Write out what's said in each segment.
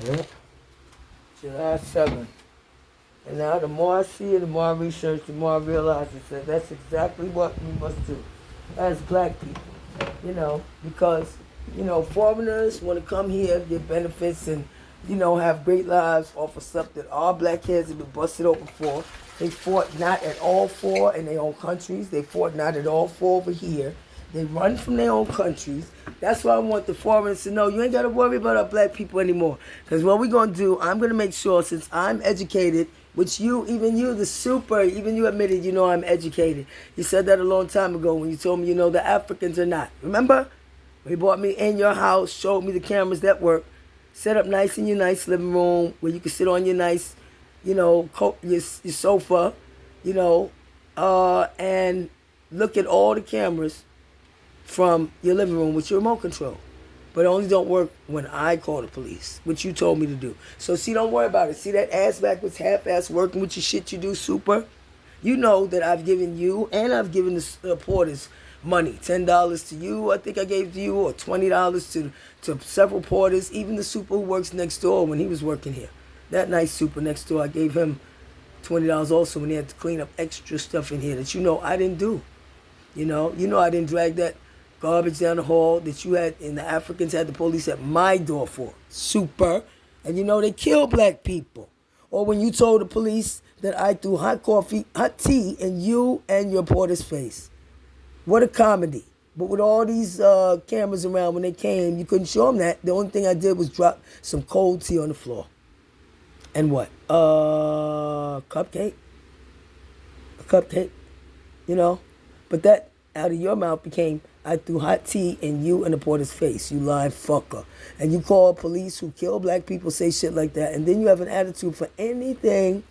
Yeah. July 7th. And now the more I see it, the more I research, the more I realize that that's exactly what we must do as black people. Because, foreigners want to come here, get benefits, and, have great lives off of stuff that our black kids have been busted open for. They fought not at all for in their own countries. They fought not at all for over here. They run from their own countries. That's why I want the foreigners to know you ain't got to worry about our black people anymore. Because what we're going to do, I'm going to make sure, since I'm educated, which you, even you, the super, even you admitted, I'm educated. You said that a long time ago when you told me, the Africans are not. Remember? When you brought me in your house, showed me the cameras that work, set up nice in your nice living room where you can sit on your nice, your sofa, and look at all the cameras from your living room with your remote control. But it only don't work when I call the police, which you told me to do. So see, don't worry about it. See that ass backwards, half-ass working with your shit you do, super? You know that I've given you and I've given the porters money. $10 to you, I think I gave to you, or $20 to several porters, even the super who works next door when he was working here. That nice super next door, I gave him $20 also when he had to clean up extra stuff in here that I didn't do. I didn't drag that garbage down the hall that you had and the Africans had the police at my door for. Super. And they kill black people. Or when you told the police that I threw hot tea in you and your porter's face. What a comedy. But with all these cameras around when they came, you couldn't show them that. The only thing I did was drop some cold tea on the floor. And what? Cupcake. A cupcake. But that out of your mouth became, I threw hot tea in you and the porter's face, you lying fucker. And you call police who kill black people, say shit like that, and then you have an attitude for anything.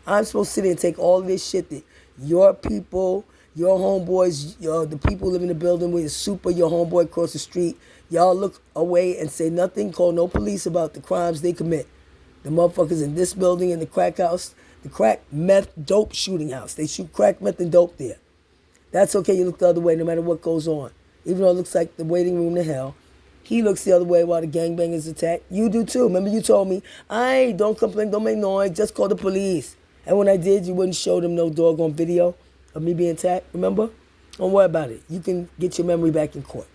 I'm supposed to sit there and take all of this shit that your people, your homeboys, the people who live in the building with super, your homeboy across the street, y'all look away and say nothing, call no police about the crimes they commit. The motherfuckers in this building, in the crack house, the crack meth dope shooting house. They shoot crack meth and dope there. That's okay, you look the other way no matter what goes on. Even though it looks like the waiting room to hell, he looks the other way while the gangbangers attack. You do too. Remember you told me, don't complain, don't make noise, just call the police. And when I did, you wouldn't show them no doggone video of me being attacked, remember? Don't worry about it. You can get your memory back in court.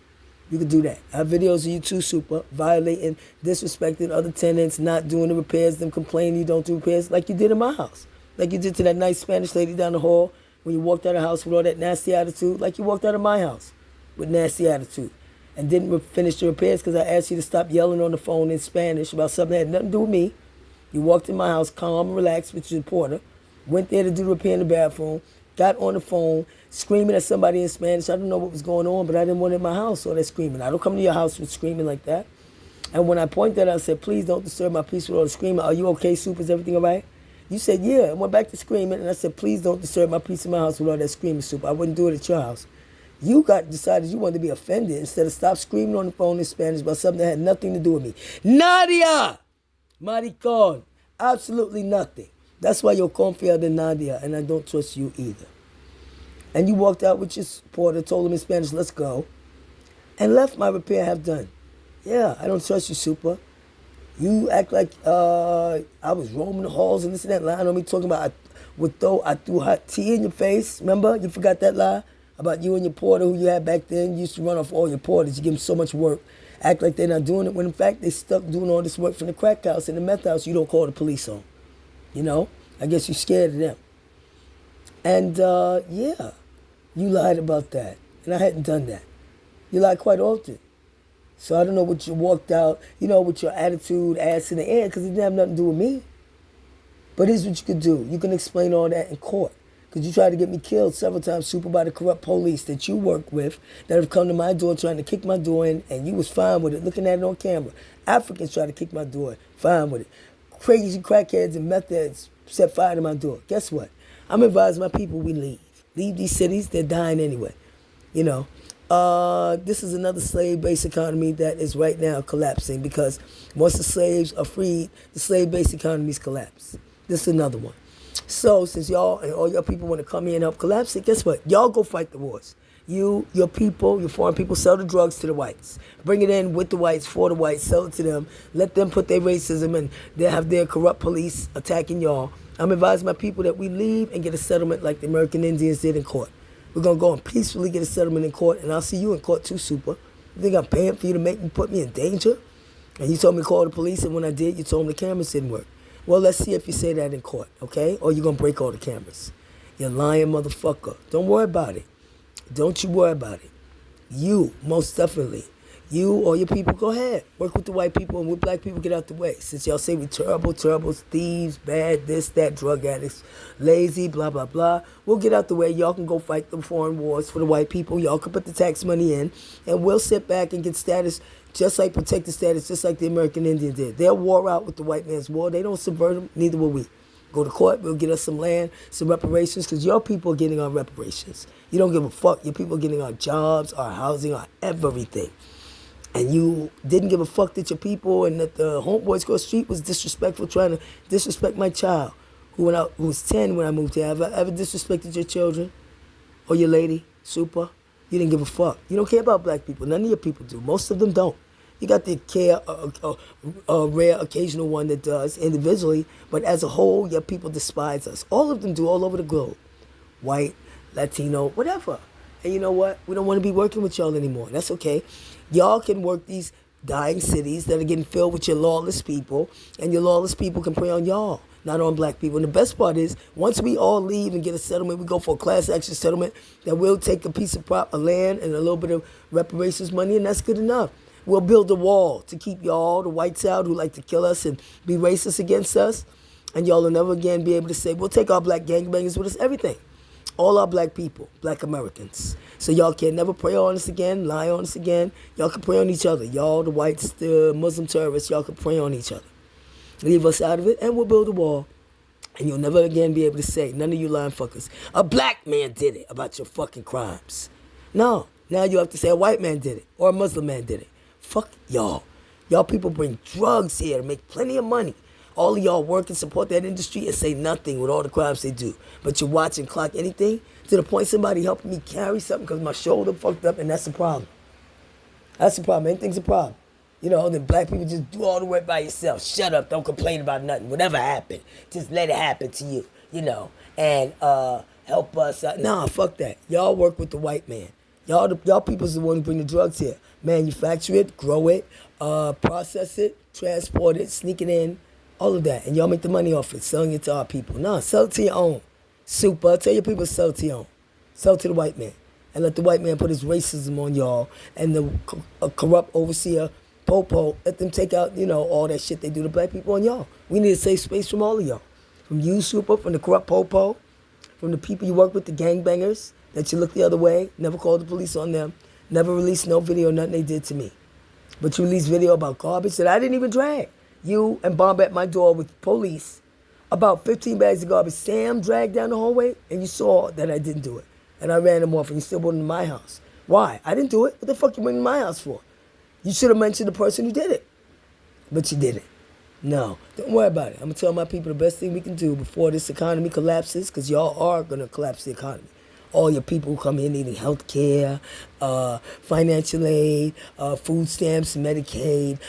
You can do that. I have videos of you too, super, violating, disrespecting other tenants, not doing the repairs, them complaining you don't do repairs like you did in my house. Like you did to that nice Spanish lady down the hall when you walked out of the house with all that nasty attitude, like you walked out of my house with nasty attitude and didn't finish the repairs because I asked you to stop yelling on the phone in Spanish about something that had nothing to do with me. You walked in my house calm and relaxed with your porter, went there to do the repair in the bathroom, got on the phone, screaming at somebody in Spanish. I don't know what was going on, but I didn't want it in my house, all that screaming. I don't come to your house with screaming like that. And when I pointed that out, I said, please don't disturb my peace with all the screaming. Are you okay, Super? Is everything all right? You said, yeah. I went back to screaming, and I said, please don't disturb my peace in my house with all that screaming, Super. I wouldn't do it at your house. You decided you wanted to be offended instead of stop screaming on the phone in Spanish about something that had nothing to do with me. Nadia! Maricon. Absolutely nothing. That's why you're confiado in Nadia, and I don't trust you either. And you walked out with your porter, told him in Spanish, let's go, and left my repair half done. Yeah, I don't trust you, Super. You act like I was roaming the halls and this and that, lying on me, talking about I threw hot tea in your face. Remember? You forgot that lie about you and your porter who you had back then. You used to run off all your porters. You give them so much work. Act like they're not doing it, when in fact they stuck doing all this work from the crack house and the meth house you don't call the police on. I guess you're scared of them. And yeah, you lied about that. And I hadn't done that. You lie quite often. So I don't know what you walked out, with your attitude, ass in the air, because it didn't have nothing to do with me. But here's what you could do. You can explain all that in court. Because you tried to get me killed several times, Super, by the corrupt police that you work with that have come to my door trying to kick my door in, and you was fine with it, looking at it on camera. Africans tried to kick my door in, fine with it. Crazy crackheads and meth heads set fire to my door. Guess what? I'm advising my people we leave. Leave these cities, they're dying anyway. This is another slave-based economy that is right now collapsing because once the slaves are freed, the slave-based economies collapse. This is another one. So since y'all and all y'all people want to come here and help collapse it, guess what? Y'all go fight the wars. You, your people, your foreign people, sell the drugs to the whites. Bring it in with the whites, for the whites, sell it to them. Let them put their racism and they have their corrupt police attacking y'all. I'm advising my people that we leave and get a settlement like the American Indians did in court. We're going to go and peacefully get a settlement in court, and I'll see you in court too, Super. You think I'm paying for you to make me put me in danger? And you told me to call the police, and when I did, you told me the cameras didn't work. Well, let's see if you say that in court, okay? Or you're going to break all the cameras. You lying motherfucker. Don't worry about it. Don't you worry about it. You, most definitely. You or your people, go ahead. Work with the white people and with black people, get out the way. Since y'all say we terrible, thieves, bad, this, that, drug addicts, lazy, blah, blah, blah. We'll get out the way. Y'all can go fight the foreign wars for the white people. Y'all can put the tax money in. And we'll sit back and get status, just like protect the status, just like the American Indians did. They'll war out with the white man's war. They don't subvert them. Neither will we. Go to court, we'll get us some land, some reparations, because your people are getting our reparations. You don't give a fuck. Your people are getting our jobs, our housing, our everything. And you didn't give a fuck that your people and that the homeboys across the street was disrespectful, trying to disrespect my child who was 10 when I moved here. Have I ever disrespected your children or your lady, Super? You didn't give a fuck. You don't care about black people. None of your people do. Most of them don't. You got the care, a rare occasional one that does individually, but as a whole, your people despise us. All of them do, all over the globe. White, Latino, whatever. And you know what? We don't want to be working with y'all anymore. That's okay. Y'all can work these dying cities that are getting filled with your lawless people, and your lawless people can prey on y'all, not on black people. And the best part is, once we all leave and get a settlement, we go for a class action settlement, that we'll take a piece of land and a little bit of reparations money, and that's good enough. We'll build a wall to keep y'all, the whites out who like to kill us and be racist against us. And y'all will never again be able to say, we'll take our black gangbangers with us, everything. All our black people, black Americans. So y'all can never prey on us again, lie on us again. Y'all can prey on each other. Y'all, the whites, the Muslim terrorists, y'all can prey on each other. Leave us out of it, and we'll build a wall. And you'll never again be able to say, none of you lying fuckers, a black man did it about your fucking crimes. No, now you have to say a white man did it, or a Muslim man did it. Fuck y'all. Y'all people bring drugs here to make plenty of money. All of y'all work and support that industry and say nothing with all the crimes they do. But you watch and clock anything to the point somebody helping me carry something because my shoulder fucked up, and that's the problem. That's the problem. Anything's a problem. You know, then black people just do all the work by yourself. Shut up. Don't complain about nothing. Whatever happened, just let it happen to you, you know, and help us out. Nah, fuck that. Y'all work with the white man. Y'all people's the ones who bring the drugs here. Manufacture it, grow it, process it, transport it, sneak it in, all of that. And y'all make the money off it, selling it to our people. No, sell it to your own. Super, tell your people to sell it to your own. Sell it to the white man. And let the white man put his racism on y'all. And the corrupt overseer, Popo, let them take out, you know, all that shit they do to black people on y'all. We need a safe space from all of y'all. From you, Super, from the corrupt Popo, from the people you work with, the gangbangers, that you look the other way, never called the police on them, never released no video, nothing they did to me. But you released video about garbage that I didn't even drag. You and bomb at my door with police about 15 bags of garbage. Sam dragged down the hallway, and you saw that I didn't do it. And I ran them off, and you still brought them to my house. Why? I didn't do it. What the fuck you bringing to my house for? You should have mentioned the person who did it. But you didn't. No, don't worry about it. I'm going to tell my people the best thing we can do before this economy collapses, because y'all are going to collapse the economy. All your people who come in needing health care, financial aid, food stamps, Medicaid,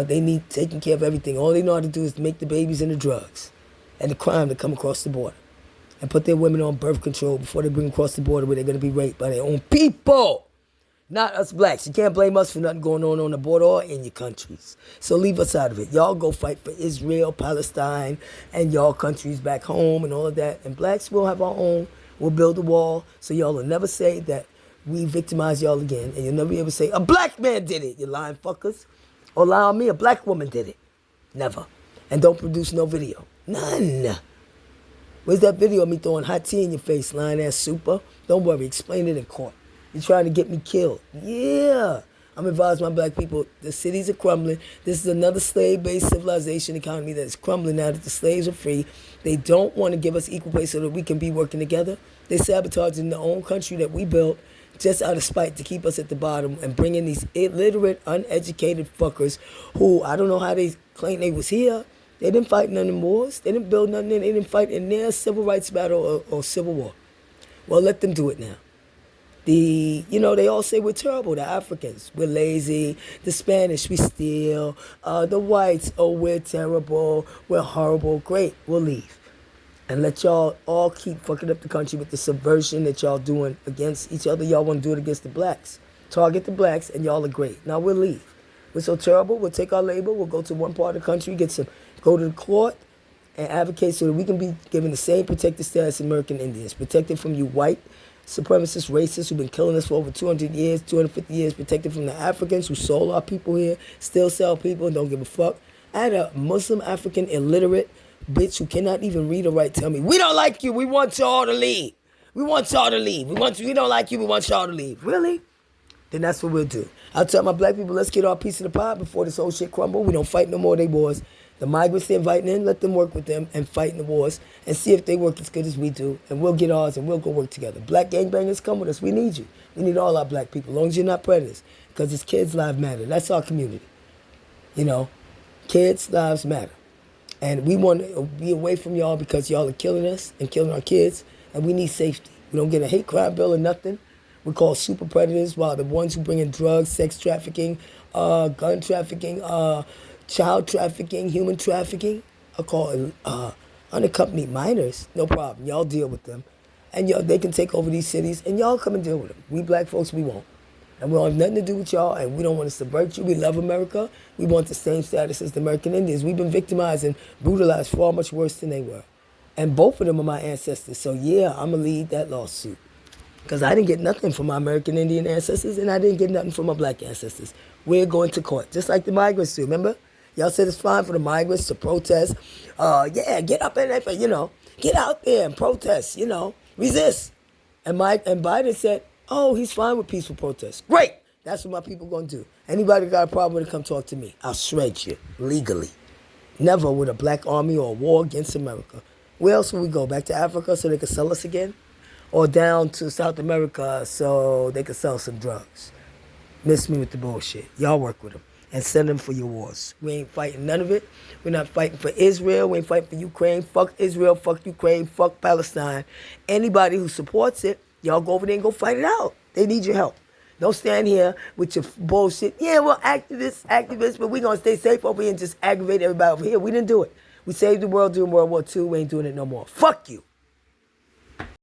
they need taking care of everything. All they know how to do is make the babies and the drugs and the crime that come across the border and put their women on birth control before they bring them across the border where they're going to be raped by their own people. Not us blacks. You can't blame us for nothing going on the border or in your countries. So leave us out of it. Y'all go fight for Israel, Palestine, and y'all countries back home and all of that. And blacks will have our own. We'll build a wall so y'all will never say that we victimize y'all again. And you'll never be able to say, a black man did it, you lying fuckers. Or lie on me, a black woman did it. Never. And don't produce no video. None. Where's that video of me throwing hot tea in your face, lying ass Super? Don't worry, explain it in court. You're trying to get me killed. Yeah. I'm advising my black people, the cities are crumbling. This is another slave-based civilization economy that is crumbling now that the slaves are free. They don't want to give us equal pay so that we can be working together. They sabotage in their own country that we built just out of spite to keep us at the bottom and bring in these illiterate, uneducated fuckers who, I don't know how they claim they was here. They didn't fight none of the wars. They didn't build nothing. They didn't fight in their civil rights battle or civil war. Well, let them do it now. They all say we're terrible. The Africans, we're lazy. The Spanish, we steal. The whites, oh, we're terrible. We're horrible. Great, we'll leave. And let y'all all keep fucking up the country with the subversion that y'all doing against each other. Y'all want to do it against the blacks. Target the blacks, and y'all are great. Now we'll leave. We're so terrible. We'll take our labor. We'll go to one part of the country, go to the court, and advocate so that we can be given the same protected status as American Indians, protected from you white supremacist racists who've been killing us for over 200 years, 250 years, protected from the Africans who sold our people here, still sell people and don't give a fuck. I had a Muslim African illiterate bitch who cannot even read or write tell me, we don't like you, we want y'all to leave. We want y'all to leave. We don't like you, we want y'all to leave. Really? Then that's what we'll do. I'll tell my black people, let's get our piece of the pie before this whole shit crumble. We don't fight no more of they wars. The migrants they're inviting in, let them work with them and fight in the wars and see if they work as good as we do. And we'll get ours and we'll go work together. Black gangbangers, come with us. We need you. We need all our black people, as long as you're not predators. Because it's kids' lives matter. That's our community. Kids' lives matter. And we want to be away from y'all because y'all are killing us and killing our kids. And we need safety. We don't get a hate crime bill or nothing. We're called super predators, while the ones who bring in drugs, sex trafficking, gun trafficking, child trafficking, human trafficking are called unaccompanied minors. No problem. Y'all deal with them. And they can take over these cities, and y'all come and deal with them. We black folks, we won't. And we don't have nothing to do with y'all, and we don't want to subvert you. We love America. We want the same status as the American Indians. We've been victimized and brutalized far much worse than they were. And both of them are my ancestors. So, yeah, I'm going to lead that lawsuit. Because I didn't get nothing from my American Indian ancestors, and I didn't get nothing from my black ancestors. We're going to court, just like the migrants do, remember? Y'all said it's fine for the migrants to protest. Get up in there, get out there and protest, resist. And Biden said, oh, he's fine with peaceful protests. Great. That's what my people going to do. Anybody got a problem with it, come talk to me. I'll shred you legally. Never with a black army or a war against America. Where else will we go? Back to Africa so they can sell us again? Or down to South America so they can sell some drugs? Miss me with the bullshit. Y'all work with them and send them for your wars. We ain't fighting none of it. We're not fighting for Israel. We ain't fighting for Ukraine. Fuck Israel. Fuck Ukraine. Fuck Palestine. Anybody who supports it, y'all go over there and go fight it out. They need your help. Don't stand here with your bullshit. Yeah, well, activists, but we're going to stay safe over here and just aggravate everybody over here. We didn't do it. We saved the world during World War II. We ain't doing it no more. Fuck you.